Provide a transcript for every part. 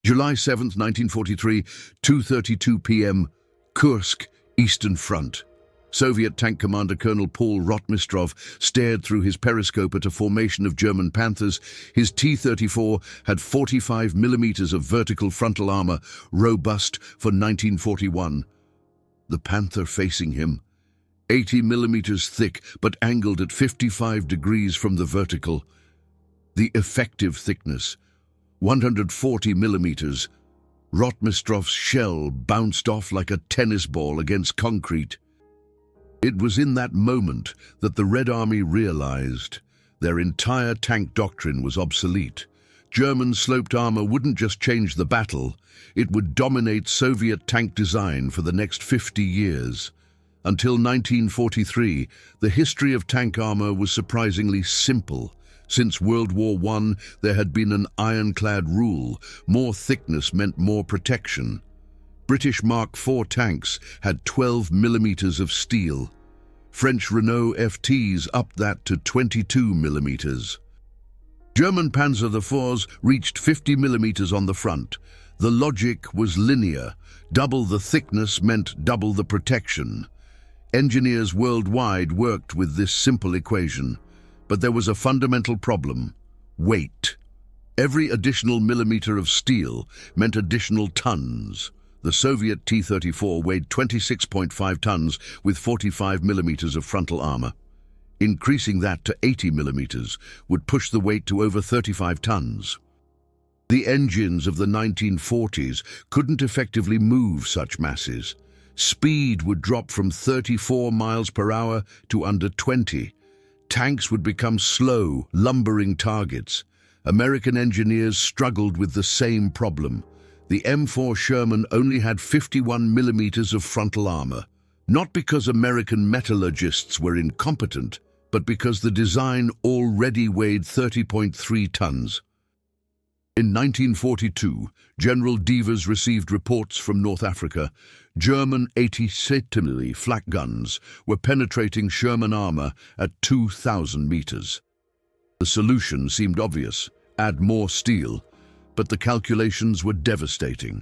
July 7, 1943, 2:32 p.m., Kursk, Eastern Front. Soviet tank commander Colonel Paul Rotmistrov stared through his periscope at a formation of German Panthers. His T-34 had 45 millimeters of vertical frontal armor, robust for 1941. The Panther facing him, 80 millimeters thick but angled at 55 degrees from the vertical. The effective thickness, 140 millimeters. Rotmistrov's shell bounced off like a tennis ball against concrete. It was in that moment that the Red Army realized their entire tank doctrine was obsolete. German sloped armor wouldn't just change the battle, it would dominate Soviet tank design for the next 50 years. Until 1943, the history of tank armor was surprisingly simple. Since World War I, there had been an ironclad rule: more thickness meant more protection. British Mark IV tanks had 12 millimeters of steel. French Renault FTs upped that to 22 millimeters. German Panzer IVs reached 50 millimeters on the front. The logic was linear. Double the thickness meant double the protection. Engineers worldwide worked with this simple equation. But there was a fundamental problem: weight. Every additional millimeter of steel meant additional tons. The Soviet T-34 weighed 26.5 tons with 45 millimeters of frontal armor. Increasing that to 80 millimeters would push the weight to over 35 tons. The engines of the 1940s couldn't effectively move such masses. Speed would drop from 34 miles per hour to under 20. Tanks would become slow, lumbering targets. American engineers struggled with the same problem. The M4 Sherman only had 51 millimeters of frontal armor, not because American metallurgists were incompetent, but because the design already weighed 30.3 tons. In 1942, General Devers received reports from North Africa. German imitate flak guns were penetrating Sherman armor at 2,000 meters. The solution seemed obvious: add more steel, but the calculations were devastating.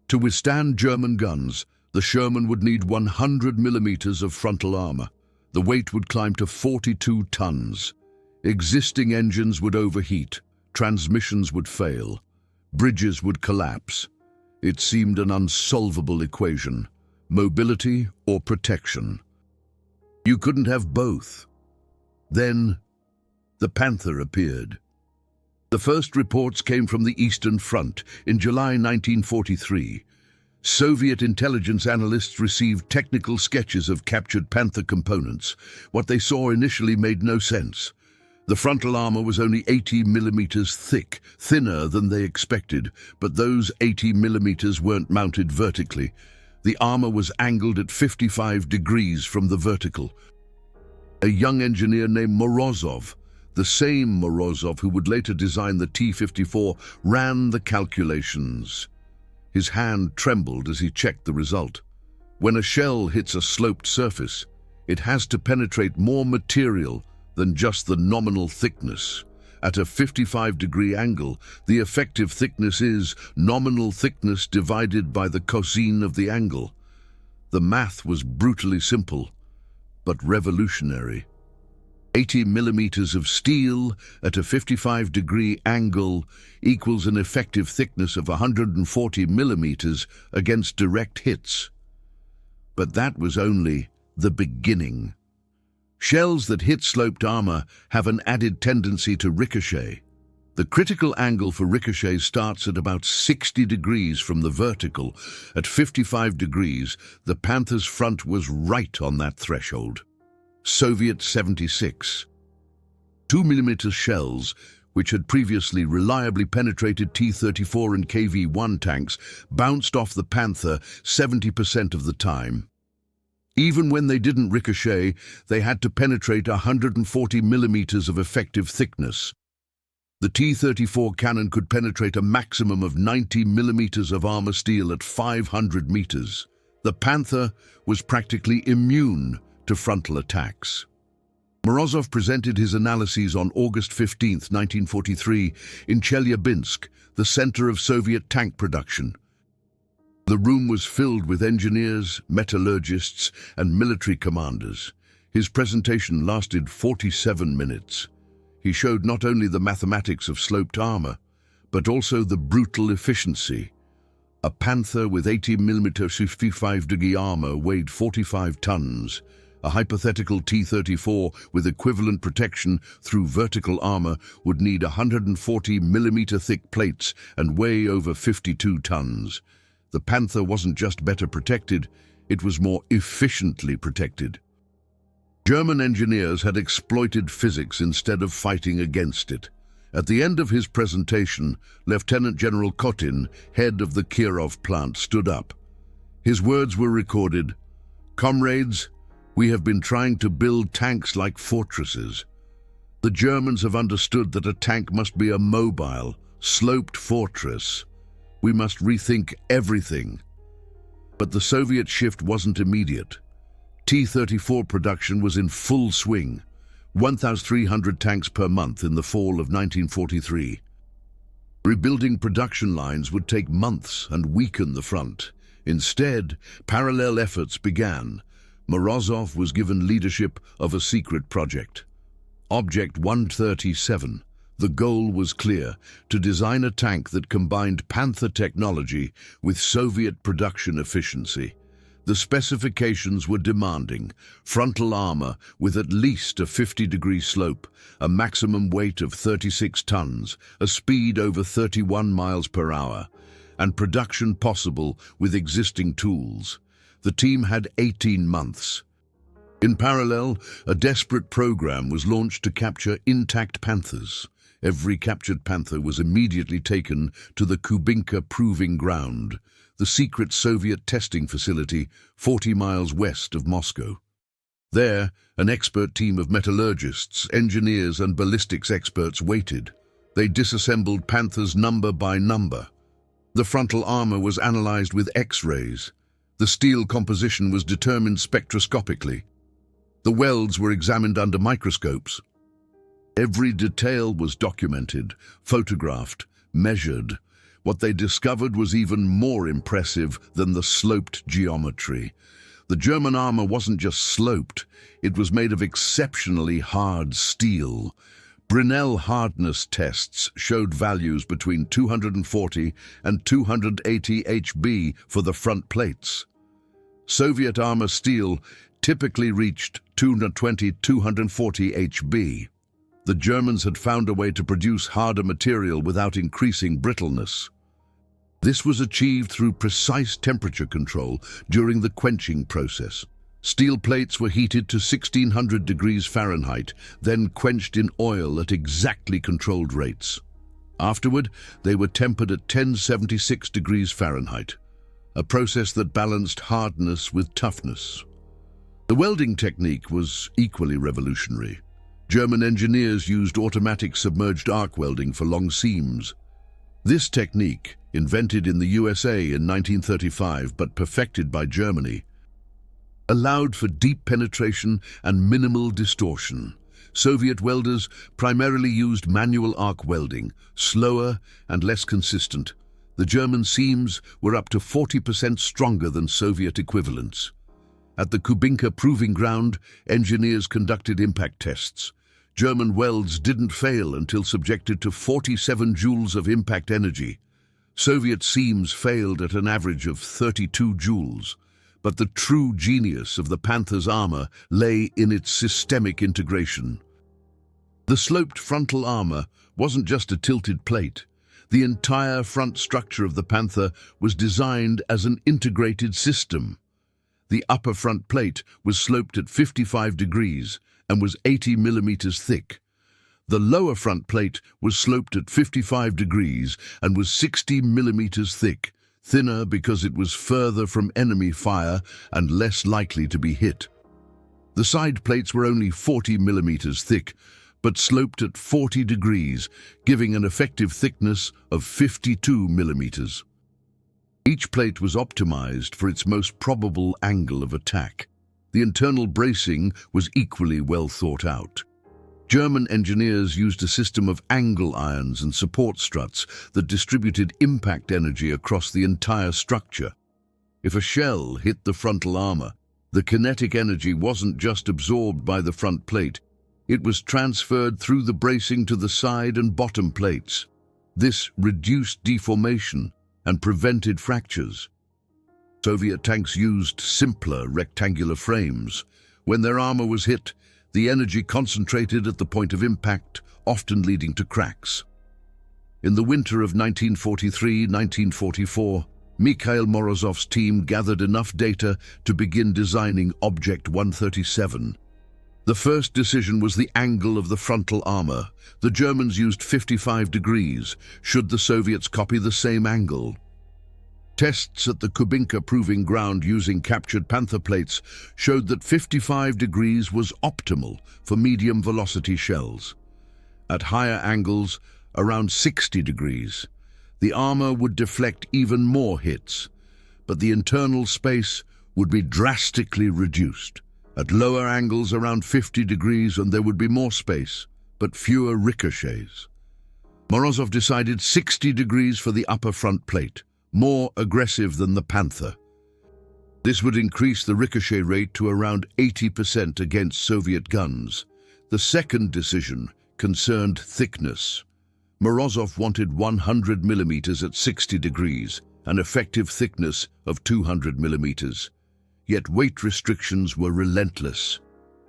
To withstand German guns, the Sherman would need 100 millimeters of frontal armor. The weight would climb to 42 tons. Existing engines would overheat, transmissions would fail, bridges would collapse. It seemed an unsolvable equation: mobility or protection. You couldn't have both. Then, the Panther appeared. The first reports came from the Eastern Front in July 1943. Soviet intelligence analysts received technical sketches of captured Panther components. What they saw initially made no sense. The frontal armor was only 80 millimeters thick, thinner than they expected, but those 80 millimeters weren't mounted vertically. The armor was angled at 55 degrees from the vertical. A young engineer named Morozov, the same Morozov who would later design the T-54, ran the calculations. His hand trembled as he checked the result. When a shell hits a sloped surface, it has to penetrate more material than just the nominal thickness. At a 55-degree angle, the effective thickness is nominal thickness divided by the cosine of the angle. The math was brutally simple, but revolutionary. 80 millimeters of steel at a 55-degree angle equals an effective thickness of 140 millimeters against direct hits. But that was only the beginning. Shells that hit sloped armor have an added tendency to ricochet. The critical angle for ricochet starts at about 60 degrees from the vertical. At 55 degrees, the Panther's front was right on that threshold. Soviet 76. 2mm shells, which had previously reliably penetrated T-34 and KV-1 tanks, bounced off the Panther 70% of the time. Even when they didn't ricochet, they had to penetrate 140 millimeters of effective thickness. The T-34 cannon could penetrate a maximum of 90 millimeters of armor steel at 500 meters. The Panther was practically immune to frontal attacks. Morozov presented his analyses on August 15, 1943, in Chelyabinsk, the center of Soviet tank production. The room was filled with engineers, metallurgists, and military commanders. His presentation lasted 47 minutes. He showed not only the mathematics of sloped armor, but also the brutal efficiency. A Panther with 80mm 55-degree armor weighed 45 tons. A hypothetical T-34 with equivalent protection through vertical armor would need 140mm thick plates and weigh over 52 tons. The Panther wasn't just better protected, it was more efficiently protected. German engineers had exploited physics instead of fighting against it. At the end of his presentation, Lieutenant General Kotin, head of the Kirov plant, stood up. His words were recorded. "Comrades, we have been trying to build tanks like fortresses. The Germans have understood that a tank must be a mobile, sloped fortress. We must rethink everything." But the Soviet shift wasn't immediate. T-34 production was in full swing, 1,300 tanks per month in the fall of 1943. Rebuilding production lines would take months and weaken the front. Instead, parallel efforts began. Morozov was given leadership of a secret project. Object 137. The goal was clear: to design a tank that combined Panther technology with Soviet production efficiency. The specifications were demanding: frontal armor with at least a 50-degree slope, a maximum weight of 36 tons, a speed over 31 miles per hour, and production possible with existing tools. The team had 18 months. In parallel, a desperate program was launched to capture intact Panthers. Every captured Panther was immediately taken to the Kubinka Proving Ground, the secret Soviet testing facility 40 miles west of Moscow. There, an expert team of metallurgists, engineers, and ballistics experts waited. They disassembled Panthers number by number. The frontal armor was analyzed with X-rays. The steel composition was determined spectroscopically. The welds were examined under microscopes. Every detail was documented, photographed, measured. What they discovered was even more impressive than the sloped geometry. The German armor wasn't just sloped, it was made of exceptionally hard steel. Brinell hardness tests showed values between 240 and 280 HB for the front plates. Soviet armor steel typically reached 220–240 HB. The Germans had found a way to produce harder material without increasing brittleness. This was achieved through precise temperature control during the quenching process. Steel plates were heated to 1600 degrees Fahrenheit, then quenched in oil at exactly controlled rates. Afterward, they were tempered at 1076 degrees Fahrenheit, a process that balanced hardness with toughness. The welding technique was equally revolutionary. German engineers used automatic submerged arc welding for long seams. This technique, invented in the USA in 1935 but perfected by Germany, allowed for deep penetration and minimal distortion. Soviet welders primarily used manual arc welding, slower and less consistent. The German seams were up to 40% stronger than Soviet equivalents. At the Kubinka Proving Ground, engineers conducted impact tests. German welds didn't fail until subjected to 47 joules of impact energy. Soviet seams failed at an average of 32 joules. But the true genius of the Panther's armor lay in its systemic integration. The sloped frontal armor wasn't just a tilted plate. The entire front structure of the Panther was designed as an integrated system. The upper front plate was sloped at 55 degrees and was 80 millimeters thick. The lower front plate was sloped at 55 degrees and was 60 millimeters thick, thinner because it was further from enemy fire and less likely to be hit. The side plates were only 40 millimeters thick, but sloped at 40 degrees, giving an effective thickness of 52 millimeters. Each plate was optimized for its most probable angle of attack. The internal bracing was equally well thought out. German engineers used a system of angle irons and support struts that distributed impact energy across the entire structure. If a shell hit the frontal armor, the kinetic energy wasn't just absorbed by the front plate, it was transferred through the bracing to the side and bottom plates. This reduced deformation and prevented fractures. Soviet tanks used simpler rectangular frames. When their armor was hit, the energy concentrated at the point of impact, often leading to cracks. In the winter of 1943-1944, Mikhail Morozov's team gathered enough data to begin designing Object 137. The first decision was the angle of the frontal armor. The Germans used 55 degrees. Should the Soviets copy the same angle? Tests at the Kubinka proving ground using captured Panther plates showed that 55 degrees was optimal for medium-velocity shells. At higher angles, around 60 degrees, the armor would deflect even more hits, but the internal space would be drastically reduced. At lower angles, around 50 degrees, and there would be more space, but fewer ricochets. Morozov decided 60 degrees for the upper front plate, more aggressive than the Panther. This would increase the ricochet rate to around 80% against Soviet guns. The second decision concerned thickness. Morozov wanted 100 millimeters at 60 degrees, an effective thickness of 200 millimeters. Yet weight restrictions were relentless.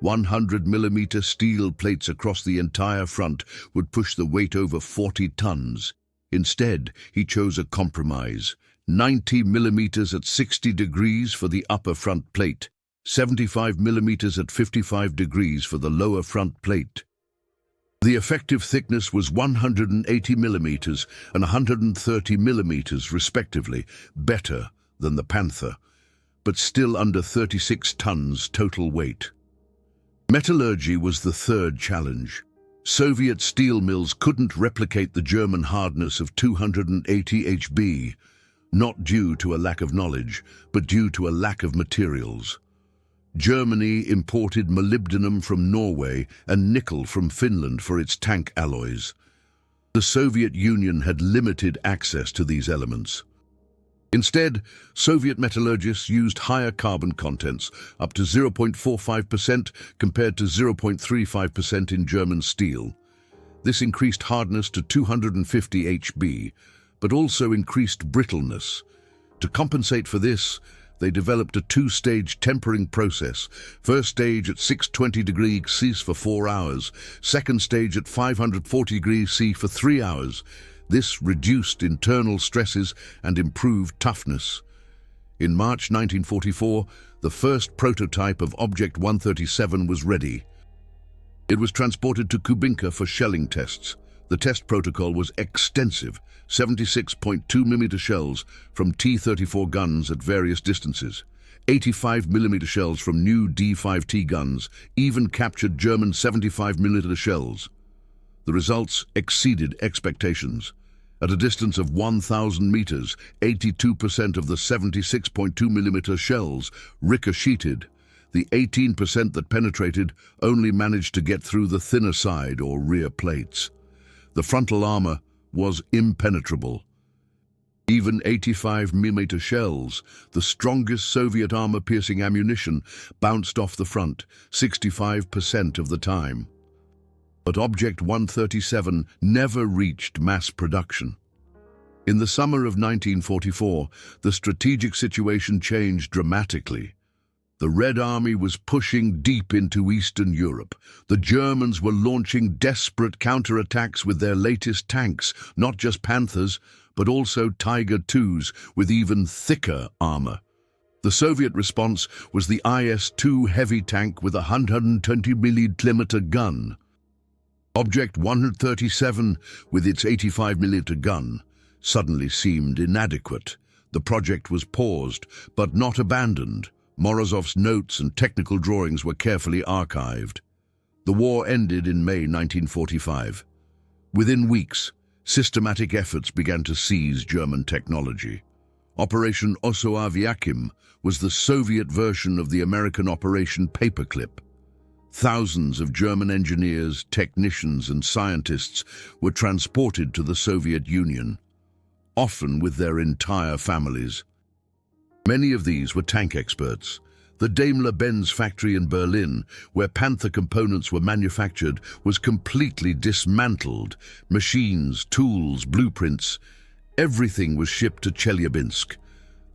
100 millimeter steel plates across the entire front would push the weight over 40 tons. Instead, he chose a compromise: 90 millimeters at 60 degrees for the upper front plate, 75 millimeters at 55 degrees for the lower front plate. The effective thickness was 180 millimeters and 130 millimeters respectively, better than the Panther, but still under 36 tons total weight. Metallurgy was the third challenge. Soviet steel mills couldn't replicate the German hardness of 280 HB, not due to a lack of knowledge, but due to a lack of materials. Germany imported molybdenum from Norway and nickel from Finland for its tank alloys. The Soviet Union had limited access to these elements. Instead, Soviet metallurgists used higher carbon contents, up to 0.45% compared to 0.35% in German steel. This increased hardness to 250 HB, but also increased brittleness. To compensate for this, they developed a two-stage tempering process. First stage at 620 degrees C for 4 hours, second stage at 540 degrees C for 3 hours. This reduced internal stresses and improved toughness. In March 1944, the first prototype of Object 137 was ready. It was transported to Kubinka for shelling tests. The test protocol was extensive: 76.2 mm shells from T-54 guns at various distances, 85 mm shells from new D-5T guns, even captured German 75 mm shells. The results exceeded expectations. At a distance of 1,000 meters, 82% of the 76.2 mm shells ricocheted. The 18% that penetrated only managed to get through the thinner side or rear plates. The frontal armor was impenetrable. Even 85 mm shells, the strongest Soviet armor-piercing ammunition, bounced off the front 65% of the time. But Object 137 never reached mass production. In the summer of 1944, the strategic situation changed dramatically. The Red Army was pushing deep into Eastern Europe. The Germans were launching desperate counterattacks with their latest tanks, not just Panthers, but also Tiger IIs with even thicker armor. The Soviet response was the IS-2 heavy tank with a 120 mm gun. Object 137, with its 85 mm gun, suddenly seemed inadequate. The project was paused, but not abandoned. Morozov's notes and technical drawings were carefully archived. The war ended in May 1945. Within weeks, systematic efforts began to seize German technology. Operation Osoaviakim was the Soviet version of the American Operation Paperclip. Thousands of German engineers, technicians, and scientists were transported to the Soviet Union, often with their entire families. Many of these were tank experts. The Daimler-Benz factory in Berlin, where Panther components were manufactured, was completely dismantled. Machines, tools, blueprints, everything was shipped to Chelyabinsk.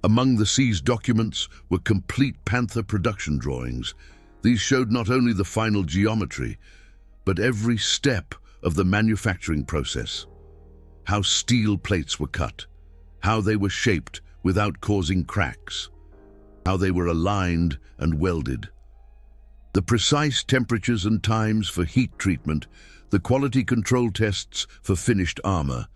Among the seized documents were complete Panther production drawings. These showed not only the final geometry, but every step of the manufacturing process. How steel plates were cut, how they were shaped without causing cracks, how they were aligned and welded. The precise temperatures and times for heat treatment, the quality control tests for finished armor.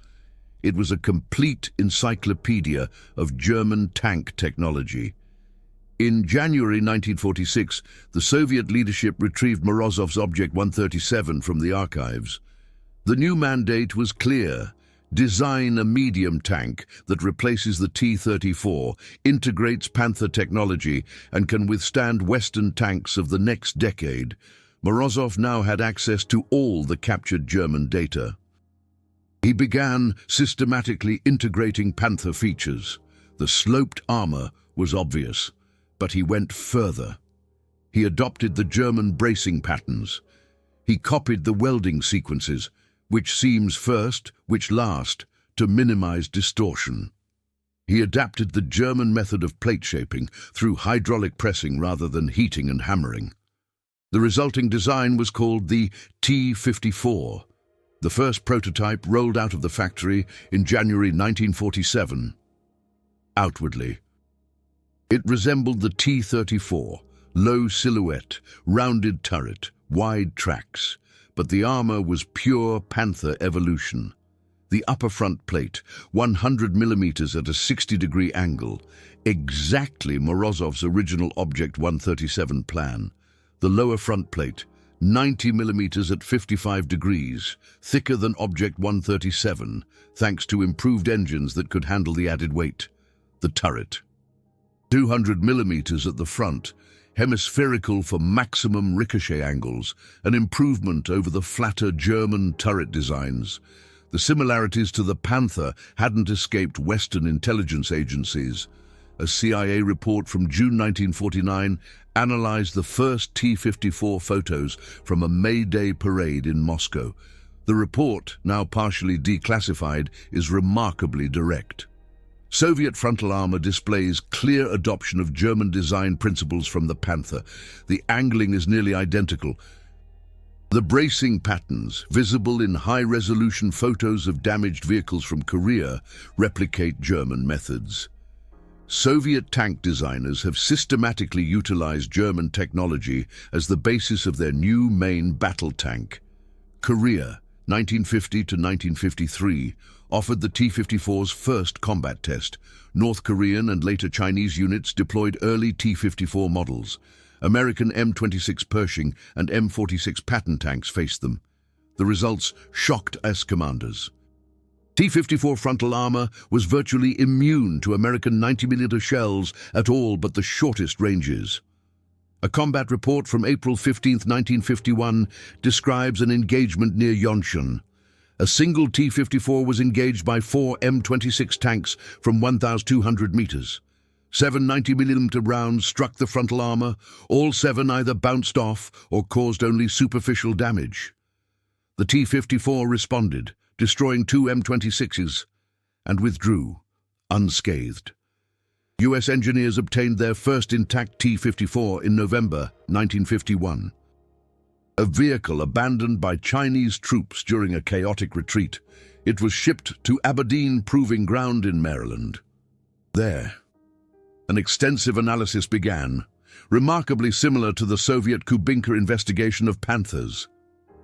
It was a complete encyclopedia of German tank technology. In January 1946, the Soviet leadership retrieved Morozov's Object 137 from the archives. The new mandate was clear: design a medium tank that replaces the T-34, integrates Panther technology, and can withstand Western tanks of the next decade. Morozov now had access to all the captured German data. He began systematically integrating Panther features. The sloped armor was obvious, but he went further. He adopted the German bracing patterns. He copied the welding sequences, which seams first, which last, to minimize distortion. He adapted the German method of plate shaping through hydraulic pressing rather than heating and hammering. The resulting design was called the T-54. The first prototype rolled out of the factory in January 1947. Outwardly, it resembled the T-34, low silhouette, rounded turret, wide tracks. But the armor was pure Panther evolution. The upper front plate, 100 millimeters at a 60-degree angle, exactly Morozov's original Object 137 plan. The lower front plate, 90 millimeters at 55 degrees, thicker than Object 137, thanks to improved engines that could handle the added weight. The turret, 200 millimeters at the front, hemispherical for maximum ricochet angles, an improvement over the flatter German turret designs. The similarities to the Panther hadn't escaped Western intelligence agencies. A CIA report from June 1949 analyzed the first T-54 photos from a May Day parade in Moscow. The report, now partially declassified, is remarkably direct. Soviet frontal armor displays clear adoption of German design principles from the Panther. The angling is nearly identical. The bracing patterns, visible in high-resolution photos of damaged vehicles from Korea, replicate German methods. Soviet tank designers have systematically utilized German technology as the basis of their new main battle tank. Korea, 1950 to 1953, offered the T-54's first combat test. North Korean and later Chinese units deployed early T-54 models. American M26 Pershing and M46 Patton tanks faced them. The results shocked us commanders. T-54 frontal armor was virtually immune to American 90mm shells at all but the shortest ranges. A combat report from April 15, 1951, describes an engagement near Yonchun. A single T-54 was engaged by 4 M26 tanks from 1,200 meters. 7 90mm rounds struck the frontal armor. All 7 either bounced off or caused only superficial damage. The T-54 responded, destroying 2 M26s, and withdrew, unscathed. US engineers obtained their first intact T-54 in November 1951. A vehicle abandoned by Chinese troops during a chaotic retreat, it was shipped to Aberdeen Proving Ground in Maryland. There, an extensive analysis began, remarkably similar to the Soviet Kubinka investigation of Panthers.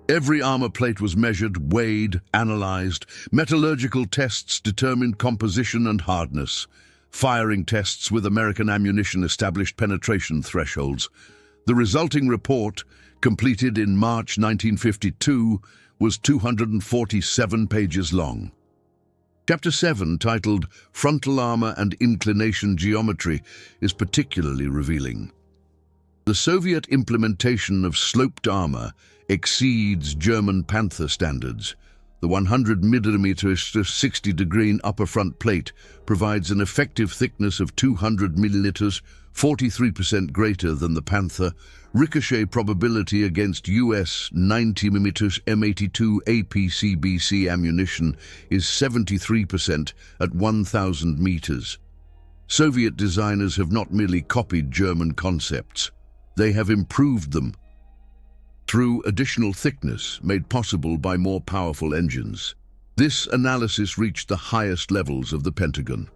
Every armor plate was measured, weighed, analyzed. Metallurgical tests determined composition and hardness. Firing tests with American ammunition established penetration thresholds. The resulting report, completed in March 1952, was 247 pages long. Chapter 7, titled Frontal Armor and Inclination Geometry, is particularly revealing. The Soviet implementation of sloped armor exceeds German Panther standards. The 100 mm to 60-degree upper front plate provides an effective thickness of 200 mm, 43% greater than the Panther. Ricochet probability against US 90 mm M82 APCBC ammunition is 73% at 1,000 meters. Soviet designers have not merely copied German concepts, they have improved them through additional thickness made possible by more powerful engines. This analysis reached the highest levels of the Pentagon.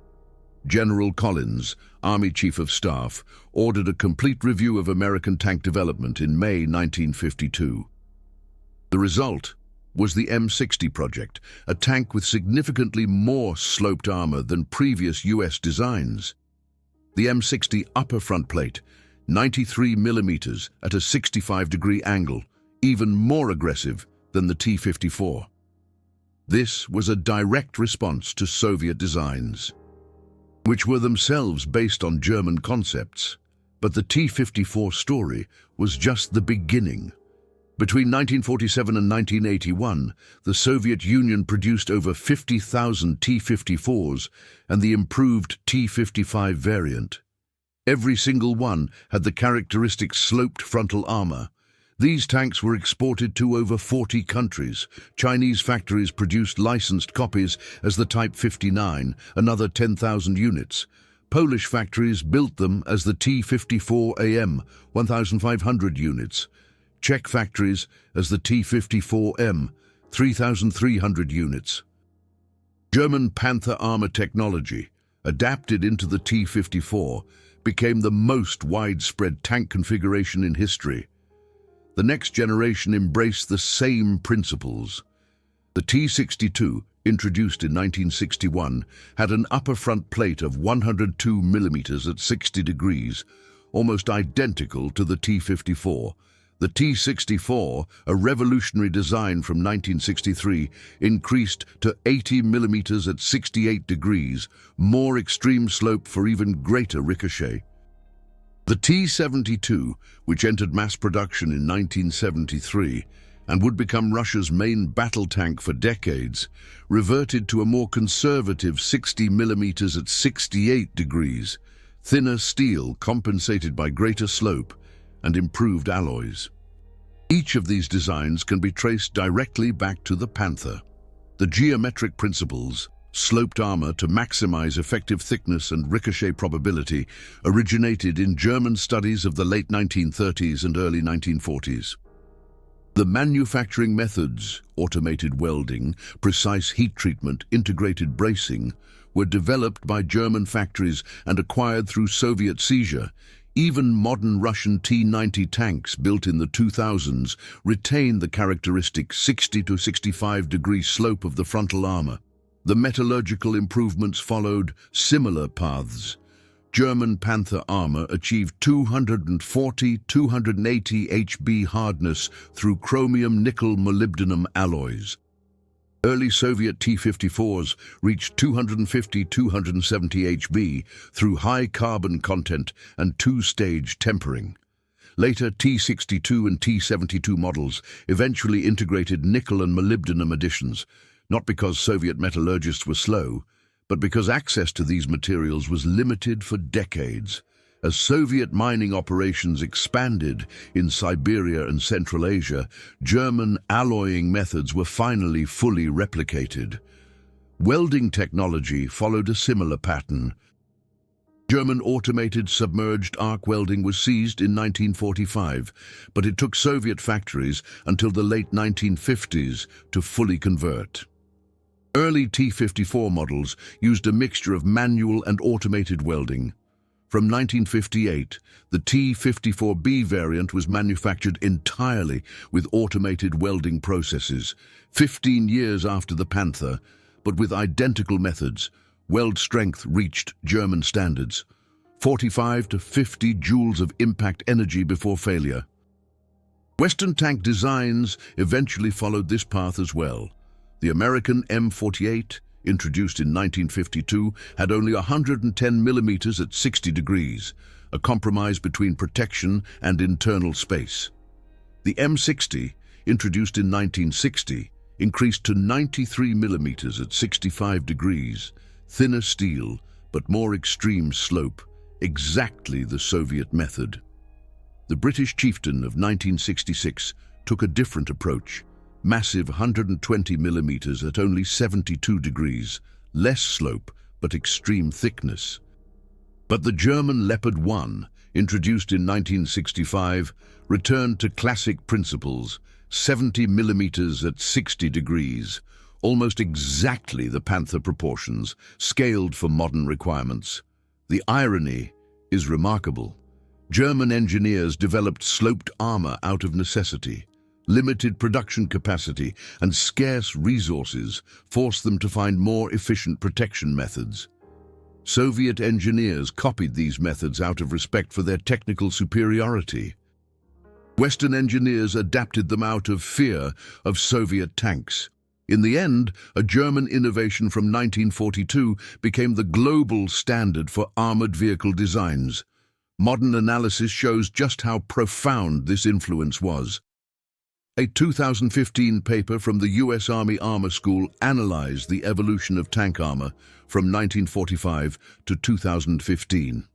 General Collins, Army Chief of Staff, ordered a complete review of American tank development in May 1952. The result was the M60 project, a tank with significantly more sloped armor than previous US designs. The M60 upper front plate, 93 mm at a 65-degree angle, even more aggressive than the T-54. This was a direct response to Soviet designs, which were themselves based on German concepts. But the T-54 story was just the beginning. Between 1947 and 1981, the Soviet Union produced over 50,000 T-54s and the improved T-55 variant. Every single one had the characteristic sloped frontal armor. These tanks were exported to over 40 countries. Chinese factories produced licensed copies as the Type 59, another 10,000 units. Polish factories built them as the T-54 AM, 1,500 units. Czech factories as the T-54M, 3,300 units. German Panther armor technology, adapted into the T-54, became the most widespread tank configuration in history. The next generation embraced the same principles. The T-72, introduced in 1961, had an upper front plate of 102 mm at 60 degrees, almost identical to the T-54. The T-64, a revolutionary design from 1963, increased to 80 mm at 68 degrees, more extreme slope for even greater ricochet. The T-72, which entered mass production in 1973 and would become Russia's main battle tank for decades, reverted to a more conservative 60 mm at 68 degrees, thinner steel compensated by greater slope and improved alloys. Each of these designs can be traced directly back to the Panther. The geometric principles, sloped armor to maximize effective thickness and ricochet probability, originated in German studies of the late 1930s and early 1940s. The manufacturing methods, automated welding, precise heat treatment, integrated bracing, were developed by German factories and acquired through Soviet seizure. Even modern Russian T-90 tanks built in the 2000s retain the characteristic 60 to 65 degree slope of the frontal armor. The metallurgical improvements followed similar paths. German Panther armor achieved 240-280 HB hardness through chromium-nickel-molybdenum alloys. Early Soviet T-54s reached 250-270 HB through high carbon content and two-stage tempering. Later T-62 and T-72 models eventually integrated nickel and molybdenum additions, not because Soviet metallurgists were slow, but because access to these materials was limited for decades. As Soviet mining operations expanded in Siberia and Central Asia, German alloying methods were finally fully replicated. Welding technology followed a similar pattern. German automated submerged arc welding was seized in 1945, but it took Soviet factories until the late 1950s to fully convert. Early T-54 models used a mixture of manual and automated welding. From 1958, the T-54B variant was manufactured entirely with automated welding processes. 15 years after the Panther, but with identical methods, weld strength reached German standards, 45 to 50 joules of impact energy before failure. Western tank designs eventually followed this path as well. The American M48, introduced in 1952, had only 110 millimeters at 60 degrees, a compromise between protection and internal space. The M60, introduced in 1960, increased to 93 millimeters at 65 degrees, thinner steel, but more extreme slope, exactly the Soviet method. The British chieftain of 1966 took a different approach, massive 120 millimeters at only 72 degrees, less slope but extreme thickness. But the German Leopard 1, introduced in 1965, returned to classic principles, 70 millimeters at 60 degrees, almost exactly the Panther proportions, scaled for modern requirements. The irony is remarkable. German engineers developed sloped armor out of necessity. Limited production capacity and scarce resources forced them to find more efficient protection methods. Soviet engineers copied these methods out of respect for their technical superiority. Western engineers adapted them out of fear of Soviet tanks. In the end, a German innovation from 1942 became the global standard for armored vehicle designs. Modern analysis shows just how profound this influence was. A 2015 paper from the U.S. Army Armor School analyzed the evolution of tank armor from 1945 to 2015.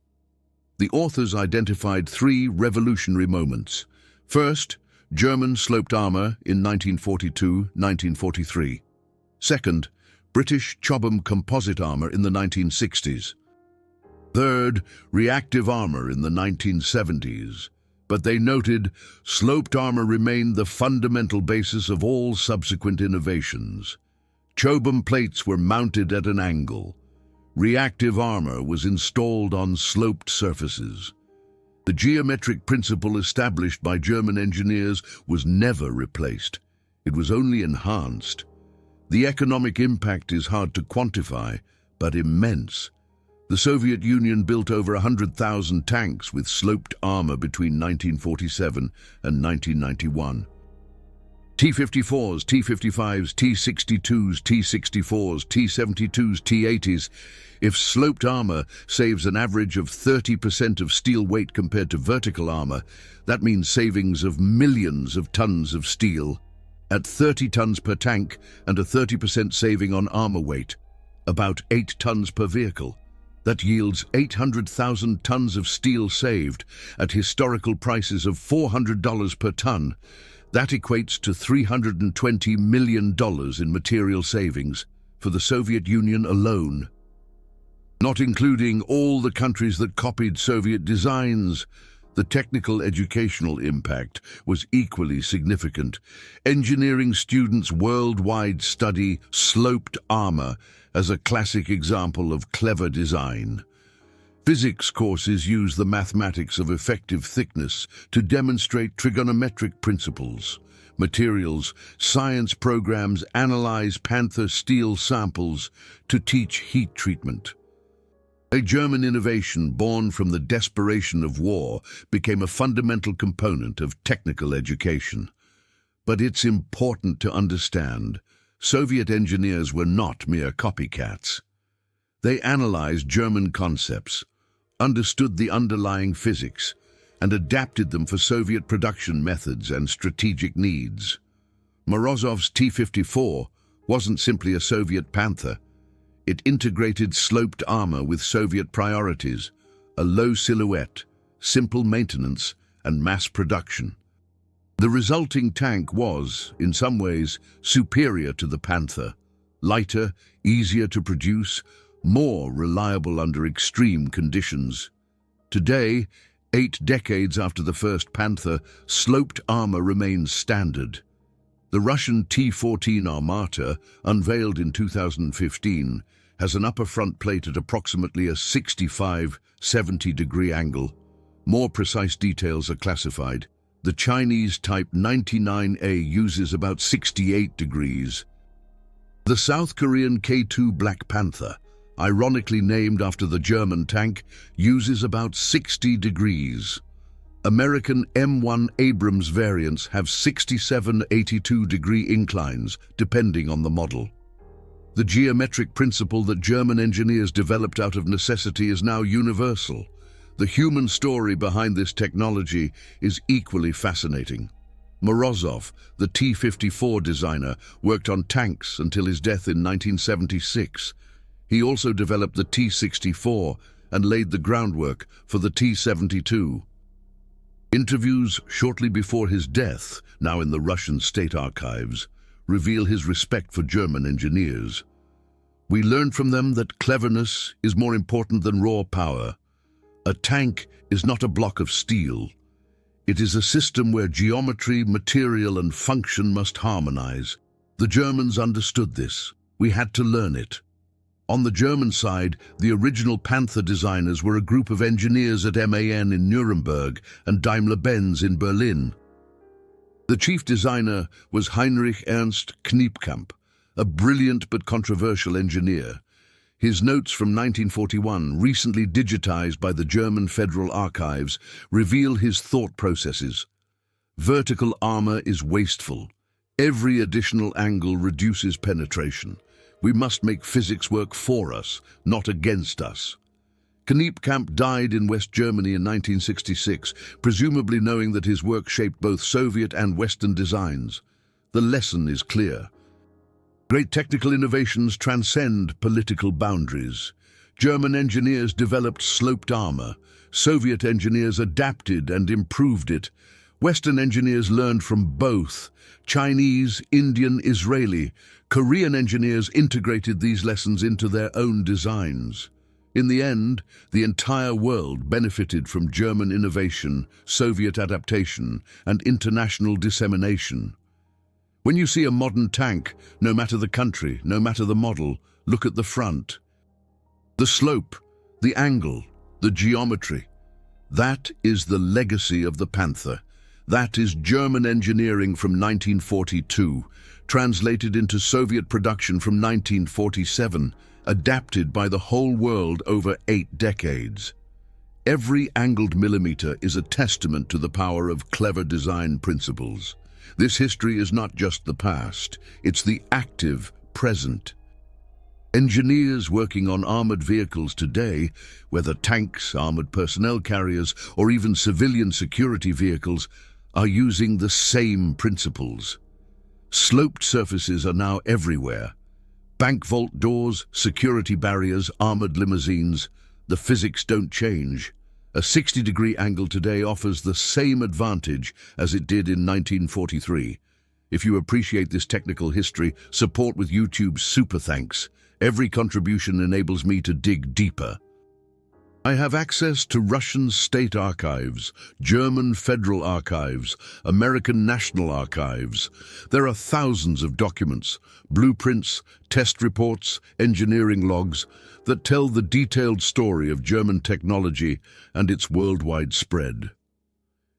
The authors identified three revolutionary moments. First, German sloped armor in 1942-1943. Second, British Chobham composite armor in the 1960s. Third, reactive armor in the 1970s. But they noted sloped armor remained the fundamental basis of all subsequent innovations. Chobham plates were mounted at an angle. Reactive armor was installed on sloped surfaces. The geometric principle established by German engineers was never replaced. It was only enhanced. The economic impact is hard to quantify, but immense. The Soviet Union built over 100,000 tanks with sloped armor between 1947 and 1991. T-54s, T-55s, T-62s, T-64s, T-72s, T-80s. If sloped armor saves an average of 30% of steel weight compared to vertical armor, that means savings of millions of tons of steel. At 30 tons per tank and a 30% saving on armor weight, about 8 tons per vehicle. That yields 800,000 tons of steel saved at historical prices of $400 per ton. That equates to $320 million in material savings for the Soviet Union alone. Not including all the countries that copied Soviet designs. The technical educational impact was equally significant. Engineering students worldwide study sloped armor as a classic example of clever design. Physics courses use the mathematics of effective thickness to demonstrate trigonometric principles. Materials science programs analyze Panther steel samples to teach heat treatment. A German innovation born from the desperation of war became a fundamental component of technical education. But it's important to understand, Soviet engineers were not mere copycats. They analyzed German concepts, understood the underlying physics, and adapted them for Soviet production methods and strategic needs. Morozov's T-54 wasn't simply a Soviet Panther. It integrated sloped armor with Soviet priorities, a low silhouette, simple maintenance, and mass production. The resulting tank was, in some ways, superior to the Panther, lighter, easier to produce, more reliable under extreme conditions. Today, 8 decades after the first Panther, sloped armor remains standard. The Russian T-14 Armata, unveiled in 2015, has an upper front plate at approximately a 65-70 degree angle. More precise details are classified. The Chinese Type 99A uses about 68 degrees. The South Korean K2 Black Panther, ironically named after the German tank, uses about 60 degrees. American M1 Abrams variants have 67-82 degree inclines, depending on the model. The geometric principle that German engineers developed out of necessity is now universal. The human story behind this technology is equally fascinating. Morozov, the T-54 designer, worked on tanks until his death in 1976. He also developed the T-64 and laid the groundwork for the T-72. Interviews shortly before his death, now in the Russian state archives, reveal his respect for German engineers. We learned from them that cleverness is more important than raw power. A tank is not a block of steel. It is a system where geometry, material, and function must harmonize. The Germans understood this. We had to learn it. On the German side, the original Panther designers were a group of engineers at MAN in Nuremberg and Daimler-Benz in Berlin. The chief designer was Heinrich Ernst Kniepkamp, a brilliant but controversial engineer. His notes from 1941, recently digitized by the German Federal Archives, reveal his thought processes. Vertical armor is wasteful. Every additional angle reduces penetration. We must make physics work for us, not against us. Kniepkamp died in West Germany in 1966, presumably knowing that his work shaped both Soviet and Western designs. The lesson is clear. Great technical innovations transcend political boundaries. German engineers developed sloped armor. Soviet engineers adapted and improved it. Western engineers learned from both. Chinese, Indian, Israeli, Korean engineers integrated these lessons into their own designs. In the end, the entire world benefited from German innovation, Soviet adaptation, and international dissemination. When you see a modern tank, no matter the country, no matter the model, look at the front. The slope, the angle, the geometry. That is the legacy of the Panther. That is German engineering from 1942, translated into Soviet production from 1947, adapted by the whole world over 8 decades. Every angled millimeter is a testament to the power of clever design principles. This history is not just the past, it's the active present. Engineers working on armored vehicles today, whether tanks, armored personnel carriers, or even civilian security vehicles, are using the same principles. Sloped surfaces are now everywhere. Bank vault doors, security barriers, armored limousines. The physics don't change. A 60-degree angle today offers the same advantage as it did in 1943. If you appreciate this technical history, support with YouTube's super thanks. Every contribution enables me to dig deeper. I have access to Russian state archives, German federal archives, American national archives. There are thousands of documents, blueprints, test reports, engineering logs that tell the detailed story of German technology and its worldwide spread.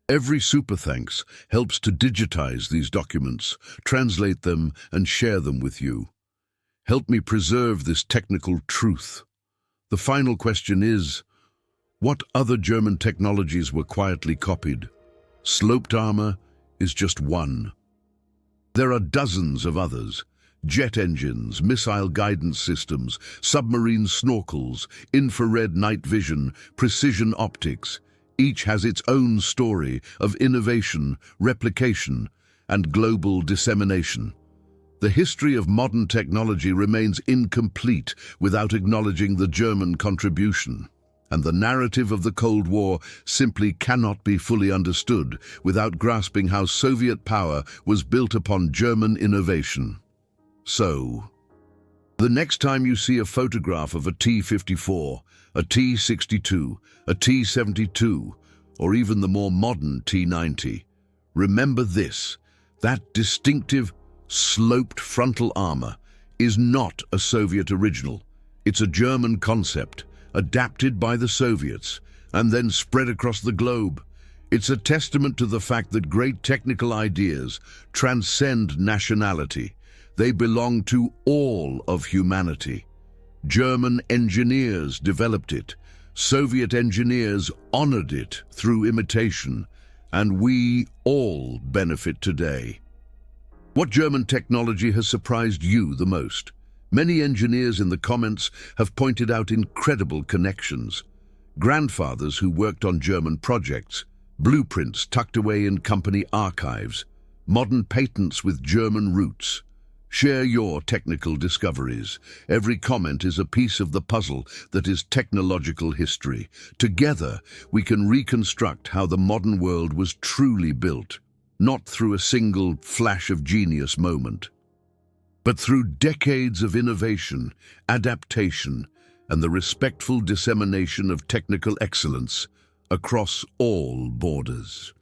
Every super thanks helps to digitize these documents, translate them, and share them with you. Help me preserve this technical truth. The final question is, what other German technologies were quietly copied? Sloped armor is just one. There are dozens of others. Jet engines, missile guidance systems, submarine snorkels, infrared night vision, precision optics. Each has its own story of innovation, replication, and global dissemination. The history of modern technology remains incomplete without acknowledging the German contribution. And the narrative of the Cold War simply cannot be fully understood without grasping how Soviet power was built upon German innovation. So, the next time you see a photograph of a T-54, a T-62, a T-72, or even the more modern T-90, remember this: that distinctive, sloped frontal armor is not a Soviet original. It's a German concept, adapted by the Soviets, and then spread across the globe. It's a testament to the fact that great technical ideas transcend nationality. They belong to all of humanity. German engineers developed it. Soviet engineers honored it through imitation, and we all benefit today. What German technology has surprised you the most? Many engineers in the comments have pointed out incredible connections. Grandfathers who worked on German projects, blueprints tucked away in company archives, modern patents with German roots. Share your technical discoveries. Every comment is a piece of the puzzle that is technological history. Together, we can reconstruct how the modern world was truly built, not through a single flash of genius moment, but through decades of innovation, adaptation, and the respectful dissemination of technical excellence across all borders.